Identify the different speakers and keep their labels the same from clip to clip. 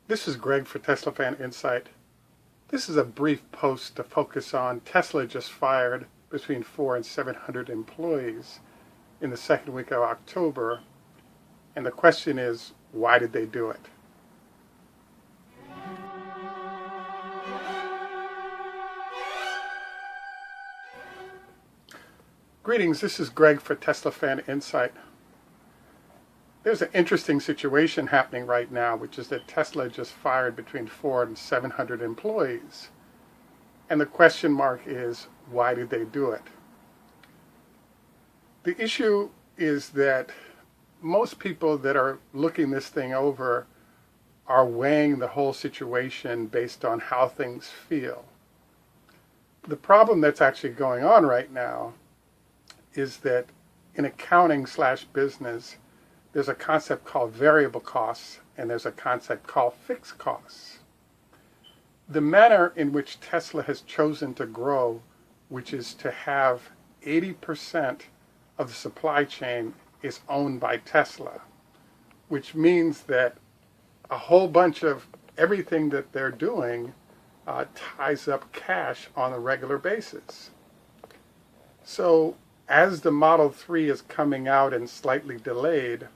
Speaker 1: This is Greg for Tesla Fan Insight. This is a brief post to focus on Tesla just fired between 400 and 700 employees in the second week of October. And the question is, why did they do it? Greetings, this is Greg for Tesla Fan Insight. There's an interesting situation happening right now, which is that Tesla just fired between 400 and 700 employees. And the question mark is, why did they do it? The issue is that most people that are looking this thing over are weighing the whole situation based on how things feel. The problem that's actually going on right now is that in accounting/business, there's a concept called variable costs and there's a concept called fixed costs. The manner in which Tesla has chosen to grow, which is to have 80% of the supply chain is owned by Tesla, which means that a whole bunch of everything that they're doing ties up cash on a regular basis. So as the Model 3 is coming out and slightly delayed,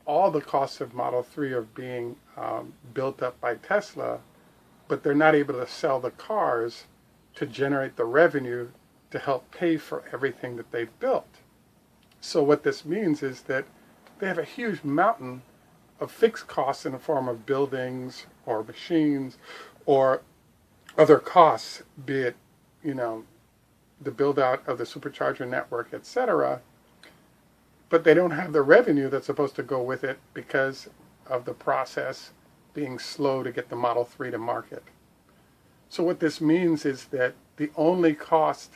Speaker 1: all the costs of Model 3 are being built up by Tesla, but they're not able to sell the cars to generate the revenue to help pay for everything that they've built. So what this means is that they have a huge mountain of fixed costs in the form of buildings or machines or other costs, be it, the build out of the supercharger network, etc. But they don't have the revenue that's supposed to go with it because of the process being slow to get the Model 3 to market. So what this means is that the only cost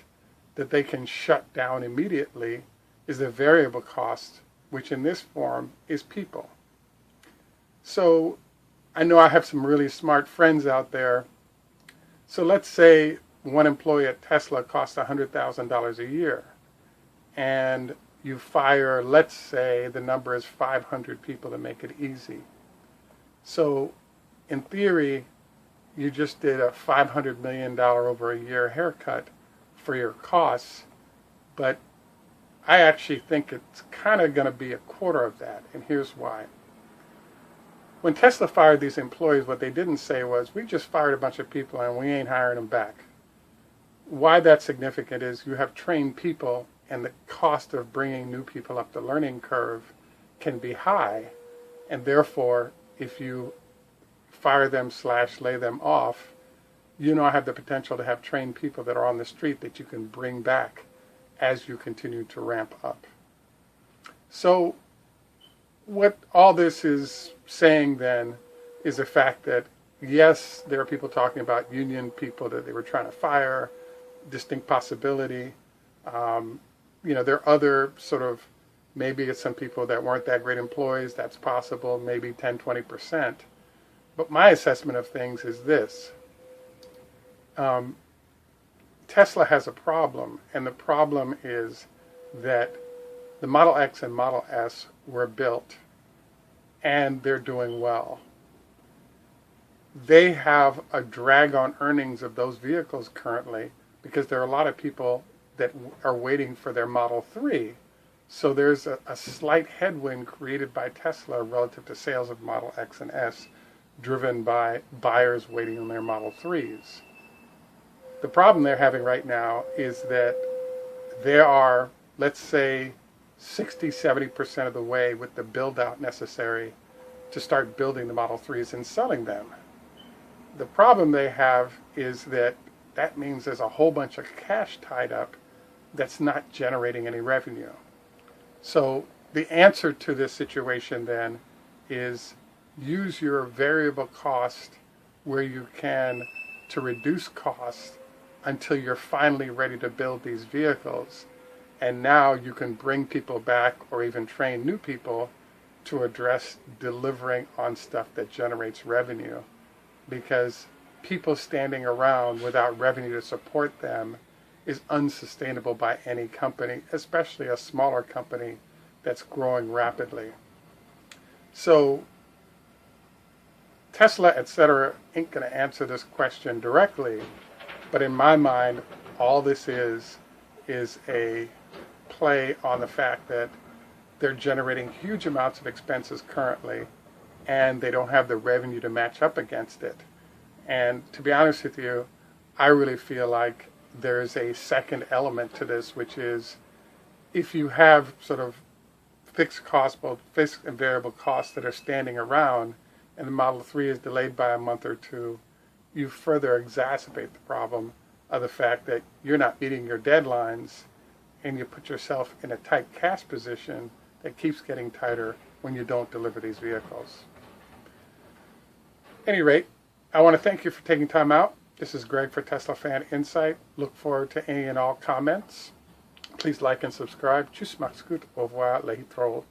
Speaker 1: that they can shut down immediately is the variable cost, which in this form is people. So I know I have some really smart friends out there. So let's say one employee at Tesla costs $100,000 a year, and you fire, let's say the number is 500 people to make it easy. So in theory, you just did a $500 million over a year haircut for your costs, but I actually think it's kind of going to be a quarter of that, and here's why. When Tesla fired these employees, what they didn't say was, we just fired a bunch of people and we ain't hiring them back. Why that's significant is you have trained people, and the cost of bringing new people up the learning curve can be high, and therefore if you fire them / lay them off, you now have the potential to have trained people that are on the street that you can bring back as you continue to ramp up. So what all this is saying then is the fact that yes, there are people talking about union people that they were trying to fire, distinct possibility. There are other sort of, maybe it's some people that weren't that great employees, that's possible, maybe 10, 20%. But my assessment of things is this. Tesla has a problem, and the problem is that the Model X and Model S were built, and they're doing well. They have a drag on earnings of those vehicles currently because there are a lot of people that are waiting for their Model 3. So there's a slight headwind created by Tesla relative to sales of Model X and S, driven by buyers waiting on their Model 3s. The problem they're having right now is that they are, let's say, 60-70% of the way with the build out necessary to start building the Model 3s and selling them. The problem they have is that means there's a whole bunch of cash tied up that's not generating any revenue. So the answer to this situation then is use your variable cost where you can to reduce costs until you're finally ready to build these vehicles. And now you can bring people back or even train new people to address delivering on stuff that generates revenue. Because people standing around without revenue to support them is unsustainable by any company, especially a smaller company that's growing rapidly. So Tesla, etc., ain't going to answer this question directly, but in my mind, all this is a play on the fact that they're generating huge amounts of expenses currently, and they don't have the revenue to match up against it. And to be honest with you, I really feel like there's a second element to this, which is if you have sort of fixed costs, both fixed and variable costs that are standing around, and the Model 3 is delayed by a month or two, you further exacerbate the problem of the fact that you're not meeting your deadlines, and you put yourself in a tight cash position that keeps getting tighter when you don't deliver these vehicles. At any rate, I want to thank you for taking time out. This is Greg for Tesla Fan Insight. Look forward to any and all comments. Please like and subscribe. Tjus, macht's goed. Au revoir. Lehi troot.